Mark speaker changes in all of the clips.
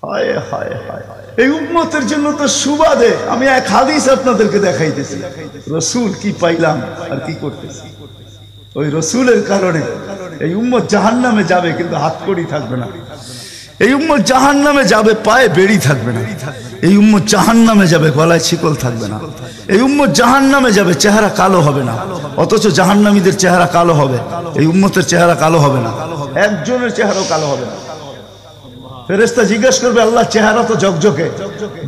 Speaker 1: হায় হায় হায়, এই উম্মতের জন্য তো সুবাদে আমি এক হাদিস আপনাদেরকে দেখাইতেছি, রসুল কি পাইলাম আর কি করতেছি। ওই রসুলের কারণে এই উম্মত জাহান্নামে যাবে, কিন্তু হাতকড়ি থাকবে না। এই উম্মত জাহান্নামে যাবে, পায়ে বেড়ি থাকবে না। এই উম্মত জাহান্নামে যাবে, গলায় শিকল থাকবে না। এই উম্মত জাহান্নামে যাবে, চেহারা কালো হবে না। অথচ জাহান্নামীদের চেহারা কালো হবে, এই উম্মতের চেহারা কালো হবে না। একজনের চেহারাও কালো হবে না। ফেরেশতা জিজ্ঞেস করবে, আল্লাহ চেহারা তো ঝকঝকে,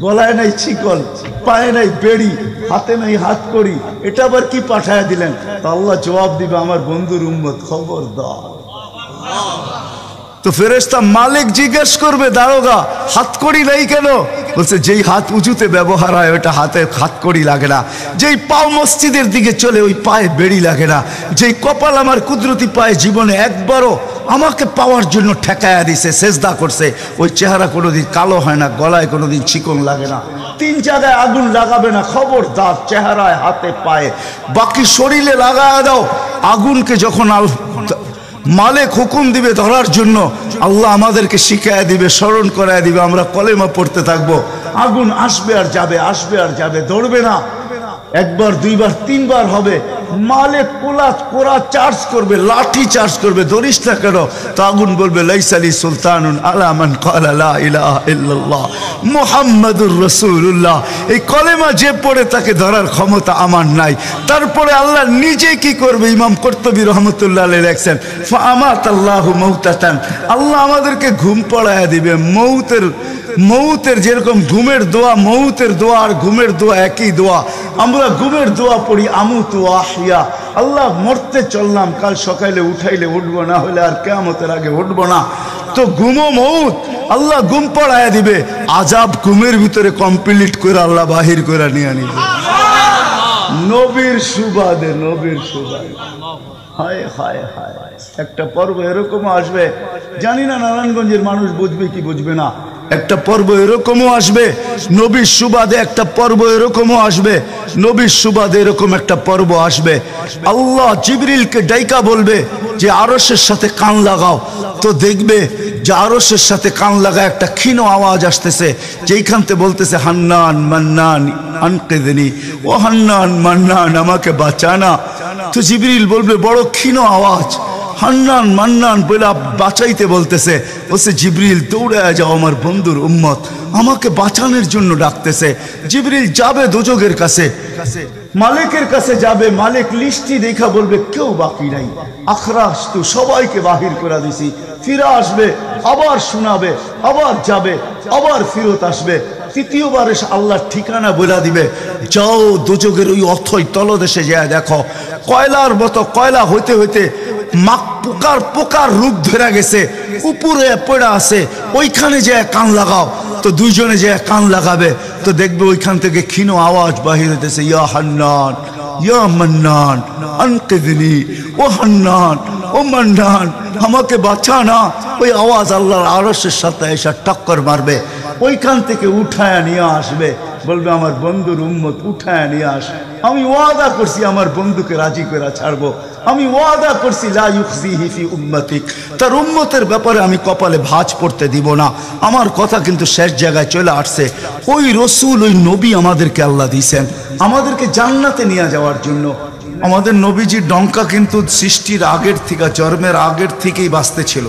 Speaker 1: গলায় নাই শিকল, পায়ে নাই বেড়ি, হাতে নাই হাতকড়ি, এটা আবার কি পাঠায় দিলেন? তো আল্লাহ জবাব দিবে, আমার বন্ধুর উম্মত, খবরদার। তো ফেরেশতা মালিক জিজ্ঞেস করবে, দারোগা হাতকড়ি নেই কেন? বলছে, যেই হাত উঁচুতে ব্যবহার হয় ওটা হাতে হাতকড়ি লাগে না। যেই পাও মসজিদের দিকে চলে ওই পায়ে বেড়ি লাগে না। যেই কপাল আমার কুদরতি পায়ে জীবনে একবারও আমাকে পাওয়ার জন্য ঠেকায়া দিছে, সেজদা করছে, ওই চেহারা কোনোদিন কালো হয় না, গলায় কোনোদিন চিকন লাগে না, 3 জায়গায় আগুন লাগাবে না। খবরদার, চেহারায়, হাতে, পায়ে, বাকি শরীরে লাগায়া দাও। আগুনকে যখন মালিক হুকুম দিবে ধরার জন্য, আল্লাহ আমাদেরকে শিখায় দিবে, স্মরণ করায় দিবে, আমরা কলেমা পড়তে থাকবো। আগুন আসবে আর যাবে, আসবে আর যাবে, ধরবে না। একবার, দুইবার, 3বার হবে। মালিক কোরা চার্জ করবে, লাঠি চার্জ করবে, ধরিস না কেন? তো আগুন বলবে, লাইসালি সুলতানুন আলা মান ক্বালা লা ইলাহা ইল্লাল্লাহ মুহাম্মাদুর রাসূলুল্লাহ। এই কলেমা যে পড়ে তাকে ধরার ক্ষমতা আমার নাই। তারপরে আল্লাহ নিজে কি করবে? ইমাম কুরতুবী রহমাতুল্লাহ আলাইহি লেখছেন, ফাআমাতাল্লাহু মাউতাতান, আল্লাহ আমাদেরকে ঘুম পড়ায়া দিবে। মৌতের যেরকম ঘুমের দোয়া, মৌতের দোয়া আর ঘুমের দোয়া একই দোয়া। আমরা ঘুমের দোয়া পড়ি, আমুতু আহিয়া, আল্লাহ মরতে চললাম, কাল সকালে উঠাইলে উঠবো, না হলে আর কিয়ামতের আগে উঠবো না। তো ঘুমো মৌত, আল্লাহ ঘুম পড়ায়া দিবে। আজাব ঘুমের ভিতরে কমপ্লিট করে আল্লাহ বাহির করে নিয়ে নিবে, নবীর সুবাদে, নবীর সুবাদে। হায় হায় হায়, একটা পর্ব এরকমও আসবে, জানি না নারায়ণগঞ্জের মানুষ বুঝবে কি বুঝবে না। একটা পর্ব এরকমও আসবে নবীর সুবাদে, একটা পর্ব এরকমও আসবে নবীর সুবাদে, এরকম একটা পর্ব আসবে। আল্লাহ জিবরিলকে ডাইকা বলবে যে আরশের সাথে কান লাগাও। তো দেখবে যে আরশের সাথে কান লাগা একটা ক্ষীণ আওয়াজ আসতেছে, যেইখানতে বলতেছে, হান্নান মান্নান আনকিদনি, ও হান্নান মান্নান আমাকে বাঁচানা। তো জিবরিল বলবে, বড় ক্ষীণ আওয়াজ, হান্নান মান্নান বলে বাঁচাইতে বলতেছে। বলছে, জিবরিল দৌড়ায় যাও, আমার বন্ধুর উম্মত আমাকে বাঁচানোর জন্য ডাকতেছে। জিবরিল যাবে দোজখের কাছে, মালিকের কাছে যাবে। মালিক লিস্টি দেখা বলবে, কেউ বাকি নাই, আখরাস তু সবাইকে বাহির করে দিছি। ফিরে আসবে, আবার শোনাবে, আবার যাবে, আবার ফিরত আসবে। তৃতীয়বার এসে আল্লাহর ঠিকানা বলে দিবে, যাও দোজখের ওই অথই তলদেশে যায় দেখো, কয়লার মতো কয়লা হইতে হইতে পোকার রূপ ধরে গেছে, উপরে পড়ে আছে, ওইখানে যে কান লাগাও। তো দুইজনে যে কান লাগাবে, তো দেখবে ওইখান থেকে ক্ষীণ আওয়াজ বাহির হইতেছে, ইয়া হান্নান ইয়া মান্নান আনকিদনি, ও হান্নান ও মান্নান আমাকে বাঁচা না। ওই আওয়াজ আল্লাহর আরশের সাথে এসে টক্কর মারবে, ওইখান থেকে উঠায় নিয়ে আসবে। বলবে, আমার বন্ধুর উম্মত উঠায় নিয়ে আস, আমি ওয়াদা করছি আমার বন্ধুকে রাজি করে ছাড়বো, আমি ওয়াদা করছি লা ইউখজিহি ফি উম্মতিক, তার উম্মতের ব্যাপারে আমি কপালে ভাঁজ পড়তে দিব না। আমার কথা কিন্তু শেষ জায়গায় চলে আসছে। ওই রসুল, ওই নবী আমাদেরকে আল্লাহ দিয়েছেন আমাদেরকে জান্নাতে নিয়ে যাওয়ার জন্য। আমাদের নবীজির ডঙ্কা কিন্তু সৃষ্টির আগের থেকে, জন্মের আগের থেকেই বাজতে ছিল।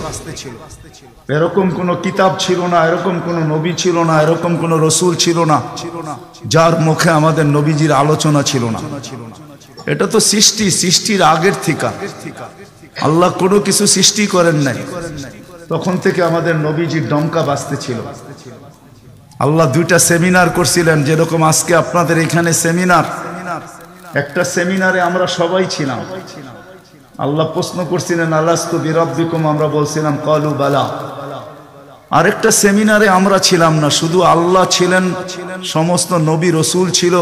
Speaker 1: এরকম কোন কিতাব ছিল না, এরকম কোন নবী ছিল না, এরকম কোন রসুল ছিল না যার মুখে আমাদের নবীজির আলোচনা ছিল না। এটা তো সৃষ্টির আগের থেকে। আল্লাহ কোনো কিছু সৃষ্টি করেন নাই, তখন থেকে আমাদের নবীজির ডঙ্কা বাজতে ছিল। আল্লাহ 2টা সেমিনার করছিলেন, যেরকম আজকে আপনাদের এখানে সেমিনার। একটা সেমিনারে আমরা সবাই ছিলাম। আল্লাহ প্রশ্ন করছিলেন, আলাস্তু বিরাব্বিকুম, আমরা বলছিলাম ক্বালু বালা। আরেকটা সেমিনারে আমরা ছিলাম না, শুধু আল্লাহ ছিলেন, সমস্ত নবী রসুল ছিল,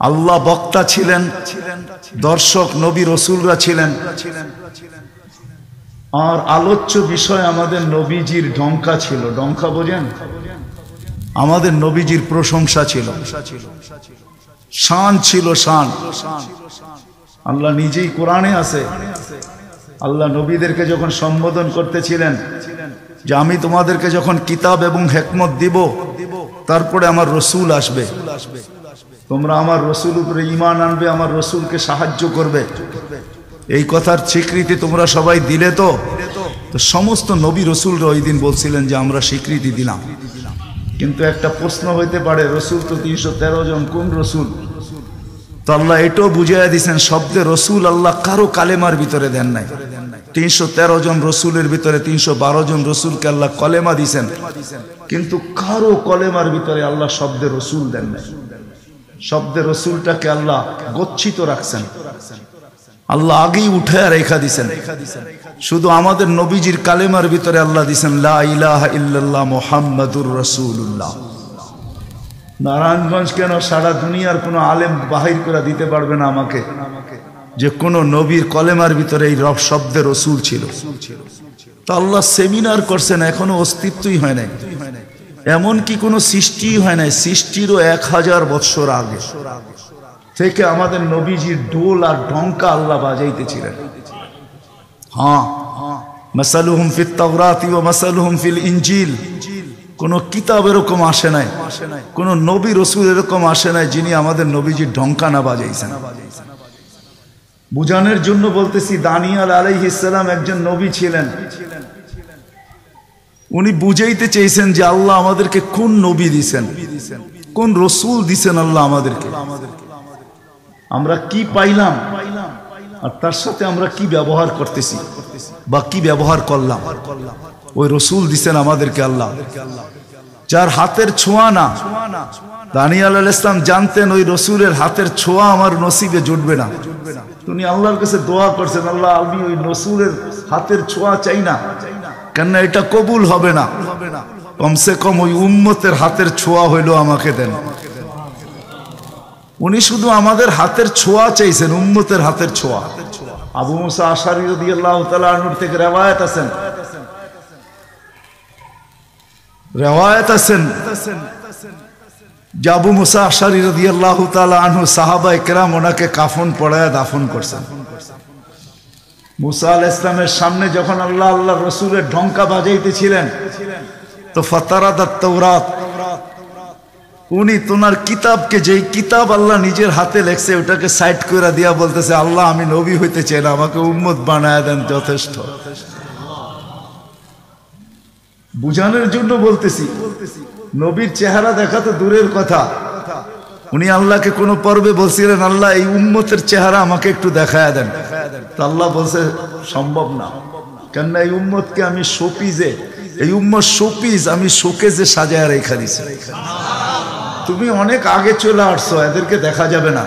Speaker 1: আল্লাহ বক্তা ছিলেন, দর্শক নবী রসুলরা ছিলেন, আর আলোচ্য বিষয় আমাদের নবীজির ডঙ্কা ছিল। ডঙ্কা বোঝেন? আমাদের নবীজির প্রশংসা ছিল, শান ছিল, শান। আল্লাহ নিজেই কোরআনে আছে, আল্লাহ নবীদেরকে যখন সম্বোধন করতেছিলেন, যে আমি তোমাদেরকে যখন কিতাব এবং হিকমত দিব তারপরে আমার রসুল আসবে, তোমরা আমার রসুল উপরে ঈমান আনবে, আমার রসুলকে সাহায্য করবে। এই কথার স্বীকৃতি তোমরা সবাই দিলে তো? তো সমস্ত নবী রসুলরা ওই দিন বলছিলেন যে আমরা স্বীকৃতি দিলাম। কিন্তু একটা প্রশ্ন হইতে পারে, রসুল তো 313 জন, কোন রসুল? তো আল্লাহ এটাও বুঝাইয়া দিয়েছেন, শব্দে রসুল আল্লাহ কারো কালেমার ভিতরে দেন নাই। 313 জন রসুলের ভিতরে 312 জন রসুলকে আল্লাহ কলেমা দিয়েছেন, কিন্তু কারো কলেমার ভিতরে আল্লাহ শব্দে রসুল দেন নাই। শব্দে রসুলটাকে আল্লাহ গচ্ছিত রাখছেন, আল্লাহ আগেই উঠে রেখা দিছেন। শুধু আমাদের নবীজির কালেমার ভিতরে আল্লাহ দিছেন লা ইলাহা ইল্লাল্লাহ মুহাম্মাদুর রাসূলুল্লাহ। নারায়ণগঞ্জ কেন, সারা দুনিয়ার কোনো আলেম বাহির করে দিতে পারবে না আমাকে যে কোন নবীর কলেমার ভিতরে এই রব শব্দে রসুল ছিল। তো আল্লাহ সেমিনার করছেন, এখনো অস্তিত্বই হয় নাই, এমনকি কোনো সৃষ্টি হয় নাই। সৃষ্টিরও 1000 বৎসর আগে থেকে আমাদের নবীজির ডোল আর ডঙ্কা আল্লাহ বাজাইতেছিলেন। হ্যাঁ, মাসালুহুম ফিত তাওরাতি ওয়া মাসালুহুম ফিল ইনজিল। কোন কিতাব এরকম আসে নাই, কোন নবী রসুল এরকম আসে নাই যিনি আমাদের নবীজির ডঙ্কা না বাজাইছেন। বুঝানোর জন্য বলতেছি, দানিয়াল আলাইহিস সালাম একজন নবী ছিলেন। উনি বুঝাইতে চেয়েছেন যে আল্লাহ আমাদেরকে কোন নবী দিছেন, কোন রসুল দিছেন আল্লাহ আমাদেরকে, আমরা কি পাইলাম আর তার সাথে আমরা কি ব্যবহার করতেছি বা কি ব্যবহার করলাম। ওই রসুল দিছেন আমাদেরকে আল্লাহ, যার হাতের ছোঁয়া না। দানিয়াল আলাইহিস সালাম জানতেন ওই রসুলের হাতের ছোঁয়া আমার নসিবে জুটবে না। তিনি আল্লাহর কাছে দোয়া করছেন, আল্লাহ আমি ওই রসুলের হাতের ছোঁয়া চাই না, কেননা এটা কবুল হবে না, কমসে কম ওই উম্মতের হাতের ছোঁয়া হইলো আমাকে দেন। উনি শুধু আমাদের হাতের ছোঁয়া চাইছেন, উম্মতের হাতের ছোঁয়া। আবু মুসা আশআরী রাদিয়াল্লাহু তাআলা আনহু থেকে রিওয়ায়াত আছেন যে আবু মুসা আশআরী রাদিয়াল্লাহু তাআলা আনহু সাহাবায়ে কেরাম ওনাকে কাফন পরায়া দাফন করছেন। মুসা আলাইহিস সালামের সামনে যখন আল্লাহ রসুলের ঢঙ্কা বাজাইতেছিলেন, তো ফাতারাদাত তাওরাত, উনি তোনার কিতাবকে, যেই কিতাব আল্লাহ নিজের হাতে লেখছে ওটাকে সাইড করে দিয়া বলতেছে, আল্লাহ আমি নবী হইতে চাই না, আমাকে উম্মত বানায় দেন, যথেষ্ট। বুঝানোর জন্য বলতেছি, নবীর চেহারা দেখা তো দূরের কথা, উনি আল্লাহকে কোন পর্বে বলছিলেন, আল্লাহ এই উম্মতের চেহারা আমাকে একটু দেখায় দেন। তো আল্লাহ বলছে সম্ভব না, কেননা এই উম্মতকে আমি শোপিজে, এই উম্মত শোপিস আমি শোকেজে সাজায় রেখা দিছি। তুমি অনেক আগে চলে আসছো, এদেরকে দেখা যাবে না।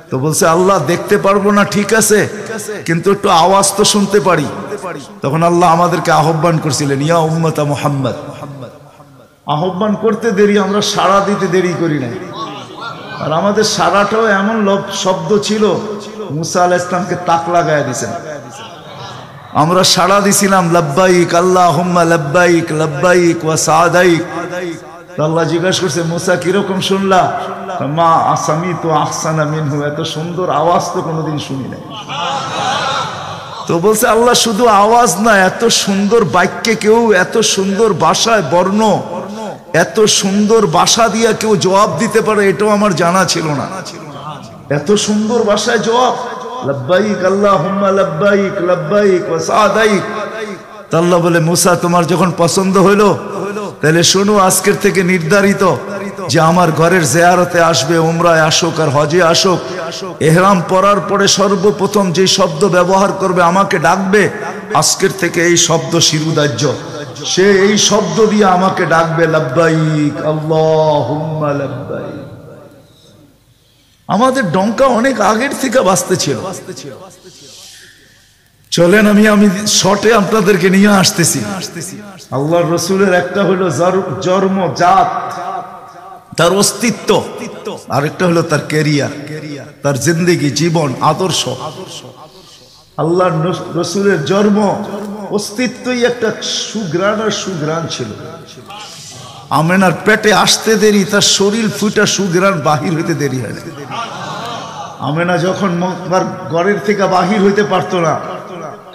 Speaker 1: তো বলছে আল্লাহ দেখতে পারবো না, ঠিক আছে, কিন্তু একটু আওয়াজ তো শুনতে পারি। তখন আল্লাহ আমাদেরকে আহ্বান করছিলেন, ইয়া উম্মতা মুহাম্মদ। আহ্বান করতে দেরি, আমরা সাড়া দিতে দেরি করি নাই। আর আমাদের সাড়াটাও এমন শব্দ ছিল, মুসা আলাইহিস সালামকে তাক লাগায় দিয়েছেন। আমরা সাড়া দিছিলাম লাব্বাইক আল্লাহুম্মা লাব্বাইক লাব্বাইক ওয়া সাদাইক। আল্লাহ জিজ্ঞাসা করছে, মুসা কিরকম শুনলা? মা আসামিতু আহসানা মিনহু, এত সুন্দর আওয়াজ তো কোনোদিন শুনি নাই। তো বলছে আল্লাহ শুধু আওয়াজ না, এত সুন্দর বাক্যে কেউ, এত সুন্দর ভাষায় বর্ণ, এত সুন্দর ভাষা দিয়া কেউ জবাব দিতে পারে, এটাও আমার জানা ছিল না। এত সুন্দর ভাষায় জবাব, লাব্বাইক আল্লাহুম্মা লাব্বাইক লাব্বাইক ওয়া সাদাইক। আল্লাহ বলে, মুসা তোমার যখন পছন্দ হইলো, তাহলে শোনো, আজকের থেকে নির্ধারিত যে আমার ঘরের জিয়ারতে আসবে, উমরায় আসুক আর হজে আসুক, ইহরাম পরার পরে সর্বপ্রথম যে শব্দ ব্যবহার করবে, আমাকে ডাকবে, আজকের থেকে এই শব্দ শিরুদার্য, সে এই শব্দ দিয়ে আমাকে ডাকবে, লাব্বাইক আল্লাহুম্মা লাব্বাইক। আমাদের ডঙ্কা অনেক আগের থেকে বাজতে ছিল। চলেন আমি শর্টে আপনাদেরকে নিয়ে আসতেছি। আল্লাহর রসুলের একটা হলো জন্ম, জাত, তার অস্তিত্ব, আরেকটা হলো তার ক্যারিয়ার, তার জিন্দেগি, জীবন, আদর্শ। আল্লাহর রসুলের জন্ম, অস্তিত্বই একটা সুঘ্রাণ আর সুঘ্রাণ ছিল। আমেনার পেটে আসতে দেরি, তার শরীর ফুটা সুঘ্রাণ বাহির হইতে দেরি হয়। আমেনা যখন ঘরের থেকে বাহির হইতে পারতো না,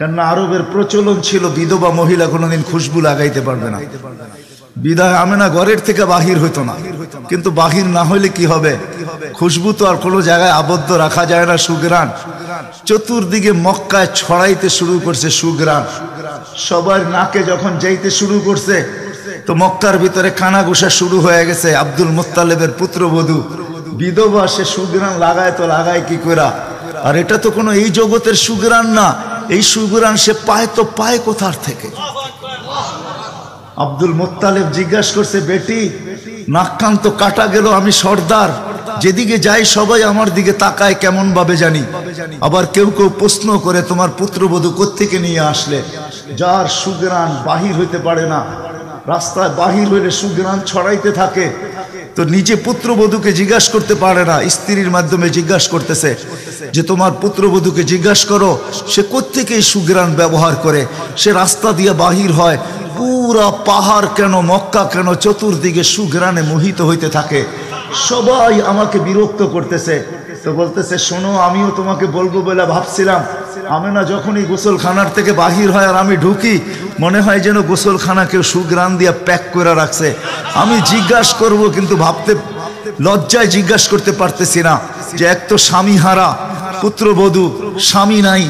Speaker 1: কেননা আরবের প্রচলন ছিল বিধবা মহিলা কোনোদিন খুশবু লাগাইতে পারবে না। বিদায় আমেনা ঘরের থেকে বাহির হইতো না, কিন্তু বাহির না হইলে কি হবে, খুশবু তো আর কোনো জায়গায় আবদ্ধ রাখা যায় না। সুগ্রাণ চতুর্দিকে মক্কায় ছড়াইতে শুরু করছে সুগ্রাণ। সবার নাকে যখন যাইতে শুরু করছে তো মক্কার ভিতরে কানাঘুষা শুরু হয়ে গেছে। আব্দুল মুত্তালিবের পুত্রবধূ বিধবা, সে সুগ্রাণ লাগায় তো লাগায় কি করা। আর এটা তো কোনো এই জগতের সুগ্রাণ না, এই সুগ্রাণ সে পায় তো পায় কোথার থেকে। আব্দুল মুত্তালিব জিজ্ঞাসা করছে, বেটি নাক কান তো কাটা গেল, আমি সর্দার, যেদিকে যাই সবাই আমার দিকে তাকায় কেমন ভাবে জানি। আবার কেউ কেউ প্রশ্ন করে তোমার পুত্রবধূ কোত্থেকে নিয়ে আসলে, যার সুগ্রাণ বাহির হইতে পারে না, রাস্তায় বাহির হইলে সুগ্রাণ ছড়াইতে থাকে, তো নিজে পুত্রবধূকে জিজ্ঞাসা করতে পারে না, স্ত্রীর মাধ্যমে জিজ্ঞাসা করতেছে যে তোমার পুত্রবধূকে জিজ্ঞাসা করো সে কোত্থেকে এই সুগ্রাণ ব্যবহার করে, সে রাস্তা দিয়ে বাহির হয়, পুরা পাহাড় কেন মক্কা কেন চতুর্দিকে সুগ্রাণে মোহিত হইতে থাকে। সবাই আমাকে বিরক্ত করতেছে। তো বলতেছে, শোনো আমিও তোমাকে বলবো বলে ভাবছিলাম, আমেনা যখনই গোসলখানার থেকে বাহির হয় আর আমি ঢুকি, মনে হয় যেন গোসলখানা কেউ সুগ্রাণ দিয়ে প্যাক করে রাখছে। আমি জিজ্ঞাসা করব কিন্তু ভাবতে লজ্জায় জিজ্ঞাসা করতে পারতেছি না, যে এক তো স্বামী হারা পুত্রবধূ, স্বামী নাই,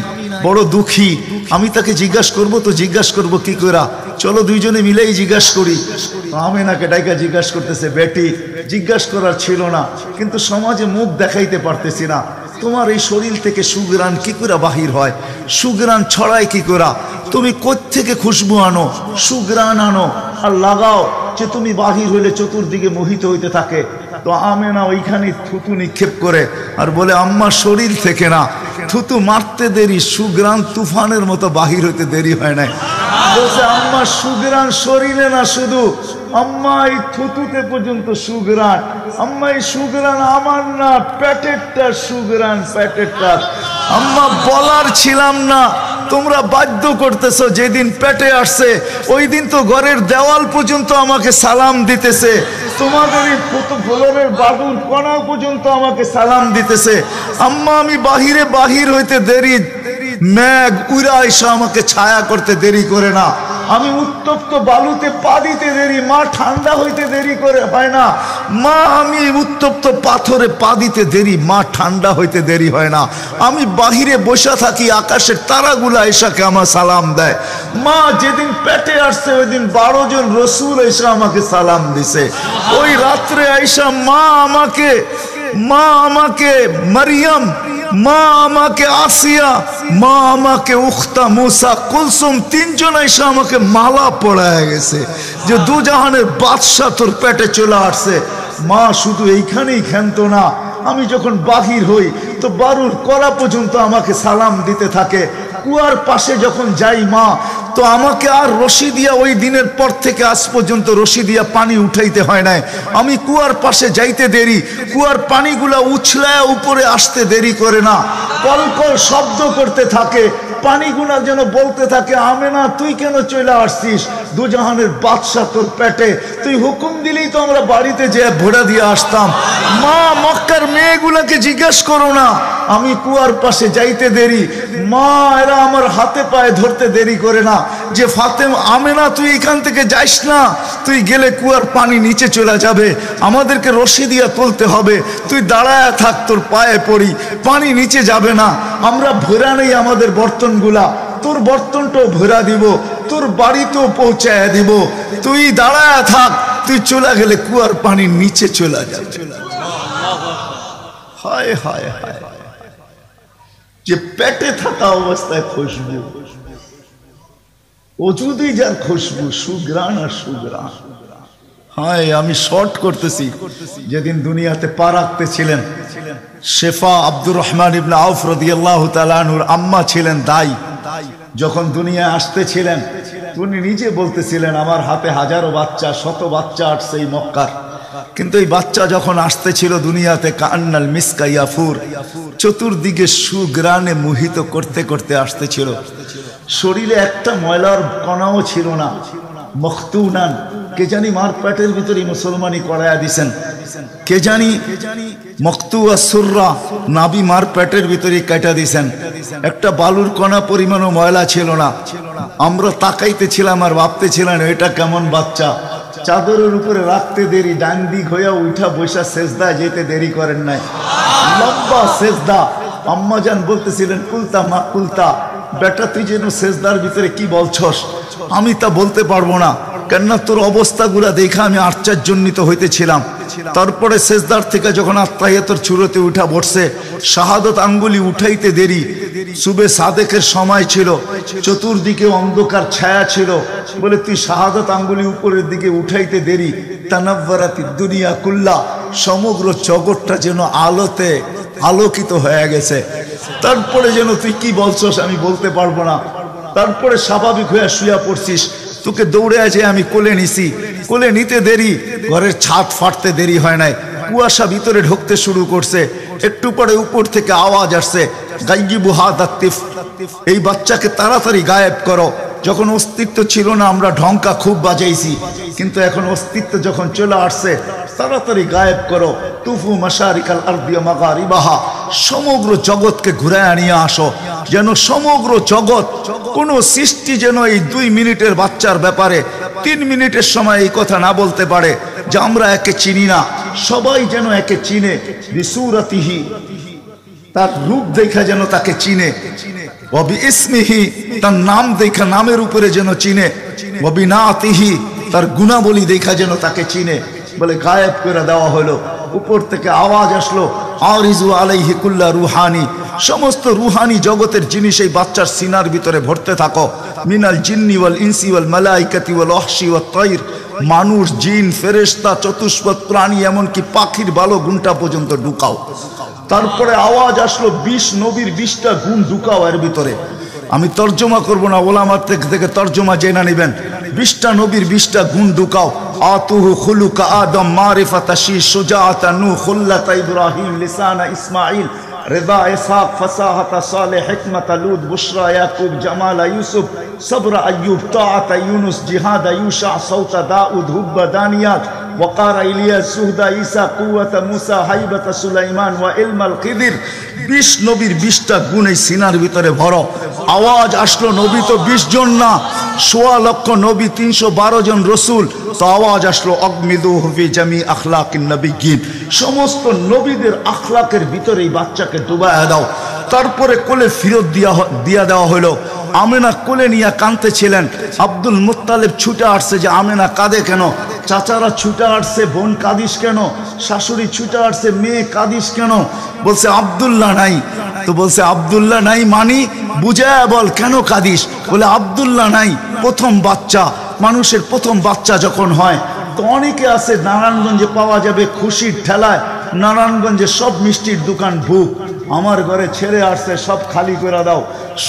Speaker 1: বড় দুঃখী, আমি তাকে জিজ্ঞাসা করব তো জিজ্ঞাসা করব কি করা, চলো দুইজনে মিলেই জিজ্ঞাসা করি। আমেনাকে ডাইকা জিজ্ঞাসা করতেছে, বেটি জিজ্ঞাসা করার ছিল না, কিন্তু সমাজে মুখ দেখাইতে পারতেছি না, তোমার এই শরীর থেকে সুগ্রাণ কি করে বাহির হয়, সুগ্রাণ ছড়ায় কি করা, তুমি কোত্থেকে খুশবু আনো, সুগ্রাণ আনো আর লাগাও যে তুমি বাহির হইলে চতুর্দিকে মোহিত হইতে থাকে। তো আমেনা ওইখানে থুতু নিক্ষেপ করে আর বলে, আম্মা শরীর থেকে না, থুতু মারতে দেরি, সুগ্রাণ তুফানের মতো বাহির হইতে দেরি হয় নাই। বলছে, আম্মা সুগ্রাণ শরীরে না শুধু, আম্মা এই থুতুতে পর্যন্ত সুগ্রাণ, আম্মা এই সুগ্রাণ আমার না, পেটেরটা সুগ্রাণ, পেটেরটা। আম্মা বলার ছিলাম না, তোমরা বাধ্য করতেছো, যেদিন পেটে আসছে ওই দিন তো ঘরের দেওয়াল পর্যন্ত আমাকে সালাম দিতেছে, তোমাদের এই ফ্লোরের বাদুর কোনা পর্যন্ত আমাকে সালাম দিতেছে। আম্মা আমি বাহির হইতে দেরি, মেঘ উড়া এসে আমাকে ছায়া করতে দেরি করে না, আমি উত্তপ্ত বালুতে পা দিতে দেরি, মা ঠান্ডা হইতে দেরি করে হয় না, মা আমি উত্তপ্ত পাথরে পা দিতে দেরি, মা ঠান্ডা হইতে দেরি হয় না, আমি বাহিরে বসে থাকি, আকাশের তারাগুলা এসাকে আমার সালাম দেয়। মা যেদিন পেটে আসছে ওই দিন 12 জন রসুল এসে আমাকে সালাম দিছে। ওই রাত্রে আইসা মা আমাকে মারিয়াম, মা আমাকে আসিয়া, মা আমাকে উখতা মুসা কুলসুম, 3 জন এসে আমাকে মালা পড়ায় গেছে যে দুজাহানের বাদশা তোর পেটে চলে আসছে। মা শুধু এইখানেই ক্ষান্ত না, আমি যখন বাহির হই তো বারুর কলা পর্যন্ত আমাকে সালাম দিতে থাকে। কুয়ার পাশে যখন যাই মা, তো আমাকে আর রশি দিয়া, ওই দিনের পর থেকে আজ পর্যন্ত রশি দিয়া পানি উঠাইতে হয় নাই। আমি কুয়ার পাশে যাইতে দেরি, কুয়ার পানিগুলা উছলায় উপরে আসতে দেরি করে না, কলকল শব্দ করতে থাকে, পানিগুলা যেন বলতে থাকে, আমেনা তুই কেন চলে আসছিস, দুজাহানের বাদশা তোর পেটে, তুই হুকুম দিলেই তো আমরা বাড়িতে যেয়ে ভোড়া দিয়ে আসতাম। মা মক্কার মেয়েগুলাকে জিজ্ঞেস করো না, আমি কুয়ার পাশে যাইতে দেরি, মা এরা আমার হাতে পায়ে ধরতে দেরি করে না, যে ফাতেমা আমেনা তুই এখান থেকে যাইস না, তুই গেলে কুয়ার পানি নিচে চলে যাবে, আমাদেরকে রশি দিয়া তুলতে হবে, তুই দাঁড়ায় থাক, তোর পায়ে পড়ি, পানি নিচে যাবে না, আমরা ভরা নেই আমাদের বর্তনগুলা, তোর বর্তনটাও ভরা দিব, তোর বাড়িতেও পৌঁছায় দিব, তুই দাঁড়ায় থাক, তুই চলে গেলে কুয়ার পানি নিচে চলে যাবে। হায় হায় হায়, যে পেটে থাকা অবস্থায় খুশবু, ওজুদেই যার খুশবু, সুগ্রাণ আর সুগ্রাণ। হায় আমি শর্ট করতেছি, যেদিন দুনিয়াতে পা রাখতেছিলেন শেফা আব্দুর রহমান ইবনে আউফ রাদিয়াল্লাহু তাআলা আনহুর আম্মা ছিলেন দাই, যখন দুনিয়ায় আসতেছিলেন উনি নিজে বলতেছিলেন, আমার হাতে হাজারো বাচ্চা, শত বাচ্চা আসছে এই মক্কার, কিন্তু এই বাচ্চা যখন আসতেছিল দুনিয়াতে, কান্নাল মিসকা ইয়াফুর, চতুর্দিকে সুগ্রাণে মোহিত করতে করতে আসতেছিল, শরীরে একটা ময়লার কণাও ছিল না, মখতুনান কে জানি মার পেটের ভিতরে মুসলমানি করায়া দিছেন, কে জানি মকতুয়া সুররা নাবি মার পেটের ভিতরে কাটা দিছেন। একটা বালুর কণা পরিমাণও ময়লা ছিল না। আমরা তাকাইতেছিলাম আর ভাবতেছিলাম এটা কেমন বাচ্চা। চাদরের উপরে রাখতে দেরি, ডান দিক হইয়া উঠা বৈশা সেজদা যেতে দেরি করেন নাই, লম্বা সেজদা। আম্মাজান বলতেছিলেন কুলতা মা কুলতা, বেটা তুই যেন সেজদার ভিতরে কি বলছস, আমি তা বলতে পারবো না, কেননা তোর অবস্থাগুলা দেখে আমি আশ্চর্যান্বিত হইতেছিলাম। তারপরে সেজদার থেকে যখন আত্মাহিয়াতুর চূড়াতে উঠা বসছে, শাহাদত আঙ্গুলি উঠাইতে দেরি, সুবে সাদেকের সময় ছিল, চতুর্দিকে অন্ধকার ছায়া ছিল, বলে তুই শাহাদত আঙ্গুলি উপরের দিকে উঠাইতে দেরি। তানাব্বারাতি দুনিয়া কুল্লা, সমগ্র জগৎটা যেন আলোতে আলোকিত হয়ে গেছে। তারপরে যেন তুই কি বলছস আমি বলতে পারবো না। তারপরে স্বাভাবিক হয়ে শুয়া পড়ছিস, তোকে দৌড়ে আছে আমি কোলে নিছি, কোলে নিতে দেরি, ঘরের ছাদ ফাটতে দেরি হয় নাই, কুয়াশা ভিতরে ঢুকতে শুরু করছে। একটু পরে উপর থেকে আওয়াজ আসছে, গাইয়িবু হাদা তিফ, এই বাচ্চাকে তাড়াতাড়ি গায়েব করো। যখন অস্তিত্ব ছিল না আমরা ঢঙ্কা খুব বাজাইছি, কিন্তু এখন অস্তিত্ব যখন চলে আসছে, তাড়াতাড়ি গায়েব করো। তুফু মাশারিকাল আরদি ওয়া মাগারিবাহা, সমগ্র জগৎকে ঘুরায় নিয়ে আসো, যেন সমগ্র জগৎ, কোন সৃষ্টি যেন এই 2 মিনিটের বাচ্চার ব্যাপারে 3 মিনিটের সময় এই কথা না বলতে পারে যে আমরা একে চিনি না। সবাই যেন একে চিনে, বিসুরাতিহি, তার রূপ দেখা যেন তাকে চিনে, ওয়া বিইসমিহি, তার নাম দেখা নামের উপরে যেন চিনে, ওয়া বিনাতিহি, তার গুণাবলী দেখা যেন তাকে চিনে। বলে গায়েব করে দেওয়া হলো। উপর থেকে আওয়াজ আসলো, আরিজু আলাইহি কুল্লা রুহানি, সমস্ত রুহানি জগতের জিনিস এই বাচ্চার সিনার ভিতরে ভরতে থাকো। মিনাল জিন্নি ওয়াল ইনসি ওয়াল মালাইকাতি ওয়াল ওয়াহশি ওয়াত তাইর, মানুষ, জিন, ফেরেশতা, চতুষ্পদ প্রাণী, এমনকি পাখির ভালো গুণটা পর্যন্ত ঢুকাও। তারপরে আওয়াজ আসলো 20 নবীর 20টা গুণ ঢুকাও এর ভিতরে। আমি তর্জমা করব না, ওলামার থেকে তর্জমা জেনে নেবেন। 20টা নবীর 20টা গুণ ঢুকাও। আতুহু খুলুকা আদম, মারিফাতা শীশ, সুজাআতা নূহ, খুল্লাতা ইব্রাহিম, লিসানা ইসমাঈল, রিদা ইসহাক, ফাসাহাতা সালেহ, হিকমাতা লূত, বুশরা ইয়াকুব, জামালা ইউসুফ, সবরা আইয়ুব, তাআতা ইউনুস, জিহাদা ইউশা, সৌতা দাউদ, হুব্বা দানিয়াত, ওয়াকারা ইলিয়াস, সুহদা ঈসা, কুওয়াতা মুসা, হাইবাতা সুলাইমান, ওয়া ইলমাল খিদির। 20 নবীর 20টা গুণ এই সিনার ভিতরে ভরো। আওয়াজ আসলো, নবী তো 20 জন না, 1.25 লক্ষ নবী, 312 জন রসুল। তো আওয়াজ আসলো, অগমিদুহু ফি জামি আখলাকিন নবিয়্যিন, সমস্ত নবীদের আখলাকের ভিতরে এই বাচ্চাকে ডুবায়া দাও। তারপরে কোলে ফিরত দিয়া দেওয়া হলো। আমেনা কোলে নিয়ে কাঁদতেছিলেন। আব্দুল মুত্তালিব ছুটে আসছে যে আমেনা কাঁদে কেন, চাচারা ছুটে আসছে, বোন কাঁদিস কেন, শাশুড়ি ছুটে আসছে, মেয়ে কাঁদিস কেন? বলছে আব্দুল্লাহ নাই। তো বলছে আব্দুল্লাহ নাই মানি বুঝায় বল, কেন কাঁদিস? বলে আব্দুল্লাহ নাই, প্রথম বাচ্চা, মানুষের প্রথম বাচ্চা যখন হয় তো অনেকে আছে নারায়ণগঞ্জে পাওয়া যাবে খুশির ঠেলায়, নারায়ণগঞ্জে সব মিষ্টির দোকান ভুক, আমার ঘরে ছেড়ে আসছে, সব খালি করে দাও,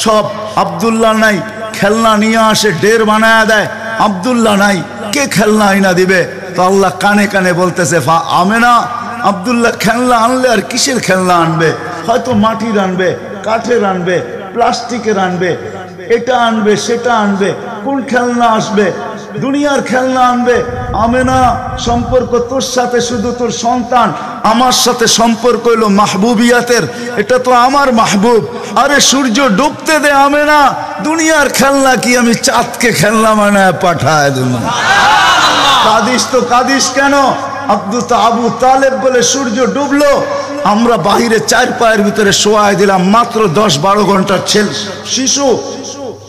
Speaker 1: সব। আব্দুল্লাহ নাই, খেলনা নিয়ে আসে, ঢের বানায় দেয়, আব্দুল্লাহ নাই, কে খেলনা আইনা দিবে? তো আল্লাহ কানে কানে বলতেছে, আমেনা, আব্দুল্লাহ খেলনা আনলে আর কিসের খেলনা আনবে? হয়তো মাটির আনবে, কাঠের আনবে, প্লাস্টিকের আনবে, এটা আনবে, সেটা আনবে, কোন খেলনা আসবে? দুনিয়ার খেলনা আনবে। আমেনা, সম্পর্ক তোর সাথে শুধু তোর সন্তান, আমার সাথে সম্পর্ক হইল মাহবুবিয়াতের, এটা তো আমার মাহবুব। আরে সূর্য ডুবতে দে আমেনা, দুনিয়ার খেলনা কি আমি চাঁদকে খেলনা বানায় পাঠায় দেব? কাঁদিস তো কাঁদিস কেন? আবু তালেব বলে সূর্য ডুবলো, আমরা বাহিরে 4 পায়ের ভিতরে শোয়াই দিলাম, মাত্র 10-12 ঘন্টার শিশু।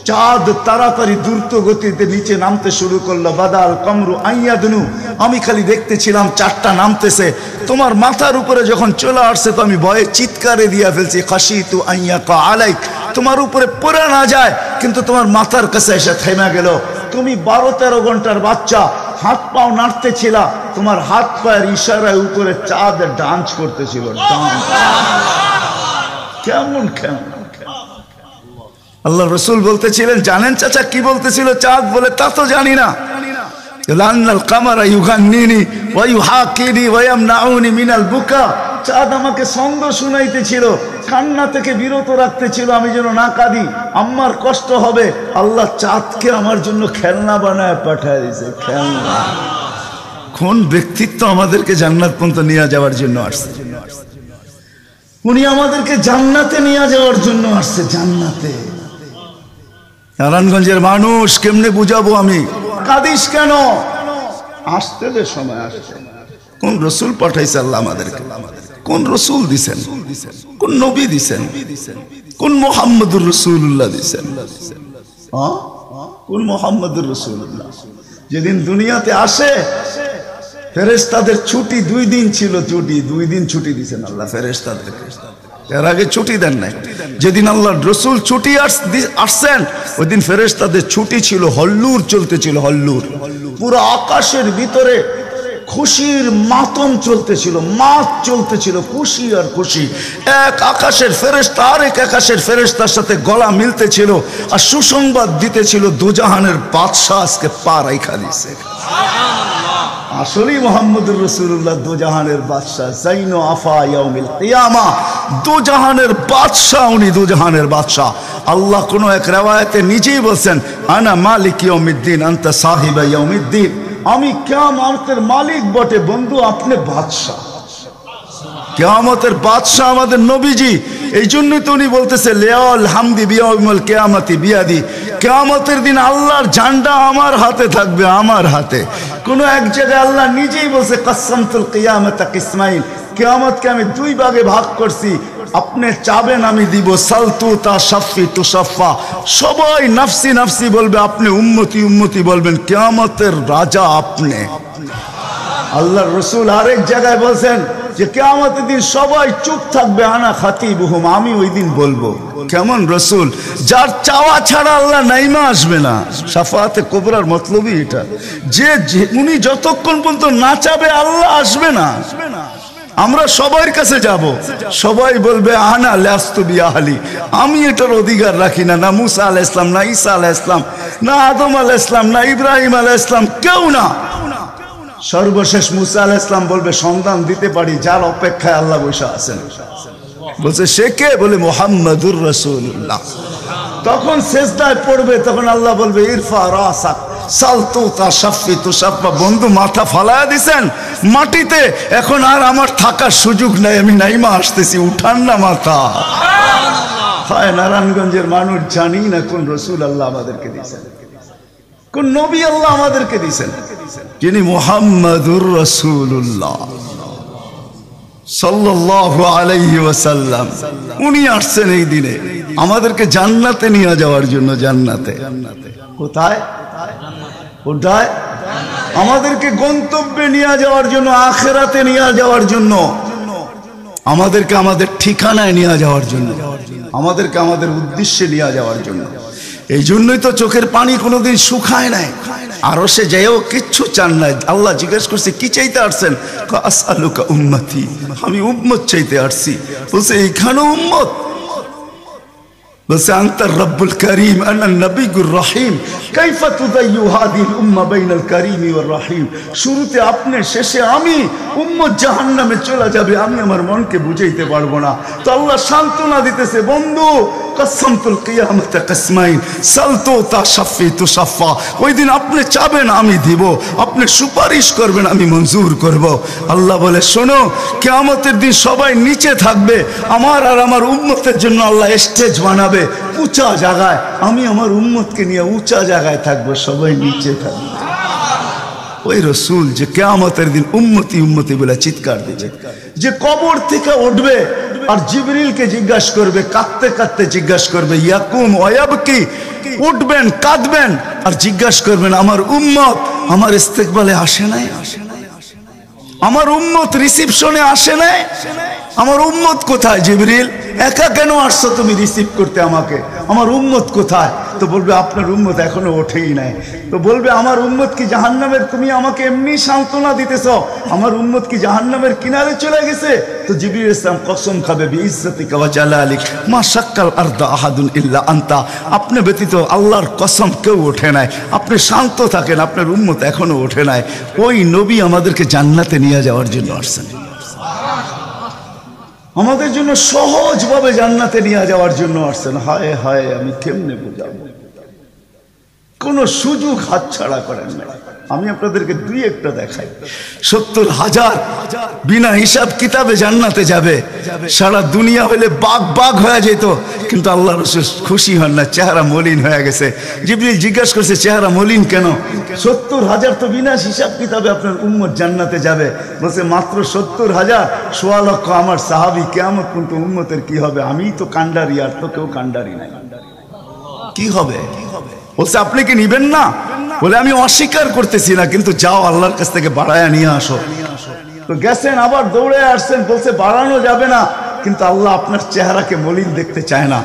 Speaker 1: চাঁদ তাড়াতাড়ি দ্রুত গতিতে নিচে নামতে শুরু করলো। বাদাল কমরু আইয়াদনু, আমি খালি দেখতেছিলাম 4টা নামতেছে। তোমার মাথার উপরে যখন চলে আসছে তো আমি ভয়ে চিৎকারে দিয়া ফেলছি, খাশিতু আইয়াকা আলাইক, তোমার উপরে পড়ে না যায়, কিন্তু তোমার মাথার কাছে এসে থেমে গেল। তুমি 12-13 ঘন্টার বাচ্চা, হাত পাও নাড়তেছিল, তোমার হাত পায়ের ইশারায় উপরে চাঁদ ডান্স করতেছিল। কেমন কেমন আল্লাহ রসুল বলতেছিলেন, জানেন চাচা কি বলতেছিল চাঁদ? বলে তা তো জানি না। লান্নাল কামারা ইউগান্নিনি ওয়া ইউহাকিনি ওয়া ইয়ামনাউনি মিনাল বুকা, চাঁদ আমাকে ছন্দ শুনাইতেছিল, কান্না থেকে বিরত রাখতেছিল আমি যেন না কাঁদি, আমার কষ্ট হবে। আল্লাহ চাঁদকে আমার জন্য খেলনা বানায় পাঠায় দিয়েছে, খেলনা। কোন ব্যক্তিত্ব আমাদেরকে জান্নাত পর্যন্ত নিয়ে যাওয়ার জন্য আসছে? উনি আমাদেরকে জান্নাতে নিয়ে যাওয়ার জন্য আসছে, জান্নাতে। নারায়ণগঞ্জের মানুষ কেমনে বুঝাবো আমি? কাঁদিস কেন? আসতে দে, সময় আসছে। কোন রসুল পাঠাইছে আল্লাহ আমাদেরকে? কোন রসুল দিছেন? কোন নবী দিছেন? কোন মুহাম্মদুর রাসূলুল্লাহ দিছেন? কোন মুহাম্মদুর রাসূলুল্লাহ? যেদিন দুনিয়াতে আসে ফেরেশতাদের ছুটি 2 দিন ছিল, ছুটি 2 দিন ছুটি দিছেন আল্লাহ ফেরেশতাদেরকে। এর আগে ছুটি দেন নাই। যেদিন আল্লাহর রাসূল ছুটি আসছেন ওই দিন ফেরেশতাদের ছুটি ছিল, হল্লুর চলতেছিল, হল্লুর। পুরো আকাশের ভিতরে খুশির মাতম চলতেছিল, মাত চলতেছিল, খুশি আর খুশি। এক আকাশের ফেরেশতা আরেক আকাশের ফেরেশতার সাথে গলা মিলতেছিল আর সুসংবাদ দিতেছিল দুজাহানের বাদশা আজকে পা রাইখা দিয়েছে। আসলেই মুহাম্মদুর রাসূলুল্লাহ দুজাহানের বাদশা, জাইনো আফা ইয়াউমিল কিয়ামা। দুজাহানের বাদশা উনি, দুজাহানের বাদশা। আল্লাহ কোন এক riwayate নিজেই বলেন, আনা মালিক ইয়াউমিদ্দিন আনতা সাহিবা ইয়াউমিদ্দিন। আমি কিয়ামতের মালিক বটে বন্ধু, আপনি বাদশা। কিয়ামতের বাদশা আমাদের নবীজি। এই জন্যই তো উনি বলতেছে লিয়াল হামদি বিয়াউমিল কিয়ামতি বিয়াদি। কিয়ামতের দিন আল্লাহর ঝান্ডা আমার হাতে থাকবে, আমার হাতে। কোন এক জায়গায় আল্লাহ নিজেই বলছে কাসসামতুল কিয়ামাতা কিসমাইন। কিয়ামতকে আমি 2 ভাগে ভাগ করছি, আপনি চাবেন আমি দিব। সালতু তা শাফি তু শাফা। সবাই নাফসি নাফসি বলবে, আপনি উম্মতি উম্মতি বলবেন। কিয়ামতের রাজা আপনি। আল্লাহর রাসূল আরেক জায়গায় বলছেন যে কিয়ামতের দিন সবাই চুপ থাকবে, আনা খাতিবুহুম, আমি ওই দিন বলবো। কেমন রাসূল? যার চাওয়া ছাড়া আল্লাহ নাইমা আসবে না। শাফাআতে কুবরার মতলবই এটা, যে উনি যতক্ষণ পর্যন্ত না চাবে আল্লাহ আসবে না। আমরা সবার কাছে যাব, সবাই বলবে আনা লাস্তু বিআহলি, আমি এটার অধিকার রাখি না। না মুসা আলাইহিস সালাম, না ঈসা আলাইহিস সালাম, না আদম আলাইহিস সালাম, না ইব্রাহিম আলাইহিস সালাম, কেউ না। সর্বশেষ মুসা আলাইহিস সালাম বলবে সন্ধান দিতে পারি, যার অপেক্ষায় আল্লাহ বসে আছেন। বলছে সে কে? বলে মুহাম্মাদুর রাসূলুল্লাহ। তখন সেজদায় পড়বে, তখন আল্লাহ বলবে ইরফা রাসাক সালতু তা শাফি তু শাফা। বন্ধু মাথা ফালায়া দিছেন মাটিতে, এখন আর আমার থাকার সুযোগ নাই, আমি নাইমা আসতেছি, উঠান না মাথা। হায় নারায়ণগঞ্জের মানুষ, জানি না কোন রসুল আল্লাহ আমাদেরকে দিয়েছেন, কোন নবী আল্লাহ আমাদেরকে দিয়েছেন, যিনি মুহাম্মাদুর রাসূলুল্লাহ সাল্লাল্লাহু আলাইহি ওয়াসাল্লাম। উনি আসছেন এই দিনে আমাদেরকে জান্নাতে নিয়ে যাওয়ার জন্য। জান্নাতে কোথায়? কোথায়? আমাদেরকে গন্তব্যে নিয়ে যাওয়ার জন্য, আখিরাতে নিয়ে যাওয়ার জন্য, আমাদেরকে আমাদের ঠিকানায় নিয়ে যাওয়ার জন্য, আমাদেরকে আমাদের উদ্দেশ্যে নিয়ে যাওয়ার জন্য। এই জন্যই তো চোখের পানি কোনোদিন শুকায় নাই। আরো সে যাইও কিচ্ছু চান নাই। আল্লাহ জিজ্ঞেস করছে কি চাইতে আসছেন? আসআলুকা উম্মতি, আমি উম্মত চাইতে আসছি। বলছে এইখানেও উম্মত? বলছে আনতার রব্বুল করিম আনা নবিয়ুর রহিম কাইফা তুদাইয়ু হাদিহিল উম্মাহ বাইনাল করিমি ওয়ার রহিম। শুরুতে আপনি, শেষে আমি। উম্মত জাহান্নামে চলে যাবে, আমি আমার মনকে বুঝাইতে পারবো না। তো আল্লাহ সান্ত্বনা দিতেছে, বন্ধু কাসসামতুল কিয়ামাতা কিসমাইন সালতু তা শাফি তু শাফা। ওই দিন আপনি চাবেন আমি দিব, আপনি সুপারিশ করবেন আমি মঞ্জুর করব। আল্লাহ বলে শোনো, কিয়ামতের দিন সবাই নিচে থাকবে, আমার আর আমার উম্মতের জন্য আল্লাহ স্টেজ বানাবে উঁচা জায়গায়। আমি আমার উম্মতকে নিয়ে উঁচা জায়গায় থাকবো, সবাই নিচে থাকবে। ওই রসুল যে কিয়ামতের দিন উম্মতি উম্মতি বলে চিৎকার দিবে, যে কবর থেকে উঠবে আর জিবরিলকে জিজ্ঞাসা করবে, কাঁদতে কাঁদতে জিজ্ঞাসা করবে ইয়াকুম ওয়ায়াবকি, উঠবেন কাঁদবেন আর জিজ্ঞাসা করবেন আমার উম্মত আমার ইস্তেকবালে আসে নাই, আমার উম্মত রিসিপশনে আসে নাই, আমার উম্মত কোথায়? জিবরিল একা কেন আসছো তুমি রিসিভ করতে আমাকে? আমার উম্মত কোথায়? তো বলবে আপনার উম্মত এখনো ওঠেই নাই। তো বলবে আমার উম্মত কি জাহান্নামের? তুমি আমাকে এমনি সান্ত্বনা দিতেছ, আমার উম্মত কি জাহান্নামের কিনারে চলে গেছে? তো জিবরিল ইসলাম কসম খাবে বিইজ্জতিকা ওয়া জালালিক মা শাক্কাল আরদা আহাদুন ইল্লা আনতা, আপনি ব্যতীত আল্লাহর কসম কেউ ওঠে নাই, আপনি শান্ত থাকেন, আপনার উম্মত এখনো ওঠে নাই। ওই নবী আমাদেরকে জান্নাতে নিয়ে যাওয়ার জন্য আসছেন। আমাদের জন্য সহজভাবে জান্নাতে নিয়ে যাওয়ার জন্য আসছেন। হায় হায়, আমি কেমনে বোঝাবো, কোন সুযোগ হাতছাড়া করেন না। আমি আপনাদেরকে দুই একটা দেখাই। 70,000 বিনা হিসাব কিতাবে জান্নাতে যাবে। সারা দুনিয়া হলে বাগ বাগ হয়ে যেত, কিন্তু আল্লাহ রাসূল খুশি হন না, চেহারা মলিন হয়ে গেছে। জিবরিল জিজ্ঞাসা করছে, চেহারা মলিন কেন? 70,000 তো বিনা হিসাব কিতাবে আপনার উম্মত জান্নাতে যাবে। বলছে মাত্র 70,000, 1.25 লক্ষ আমার সাহাবী, কিয়ামত পর্যন্ত উম্মতের কি হবে? আমিই তো কান্ডারি, আর তো কেউ কান্ডারি নাই, কি হবে? বলছে আপনি কি নিবেন না? বলে আমি অস্বীকার করতেছি না, কিন্তু যাও আল্লাহর কাছ থেকে বাড়ায়া নিয়ে আসো। তো গেছেন, আবার দৌড়ে আসছেন, বলছে বাড়ানো যাবে না, কিন্তু আল্লাহ আপনার চেহারাকে মলিন দেখতে চায় না।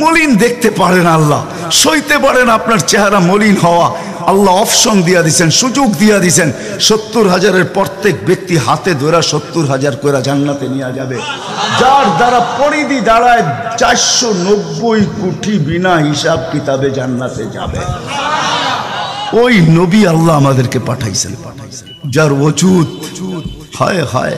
Speaker 1: মলিন দেখতে পারেন আল্লাহ, সইতে পারেন আপনার চেহারা মলিন হওয়া। আল্লাহ অপশন দিয়া দিছেন, সুযোগ দিয়া দিছেন। 70,000-এর প্রত্যেক ব্যক্তি হাতে ধরা 70,000 করে জান্নাতে নিয়ে যাবে, যার দ্বারা পরিধি দাঁড়ায় 490 কোটি বিনা হিসাব কিতাবে জান্নাতে যাবে। ওই নবী আল্লাহ আমাদেরকে পাঠাইছেন, যার ওজুদ হায় হায়।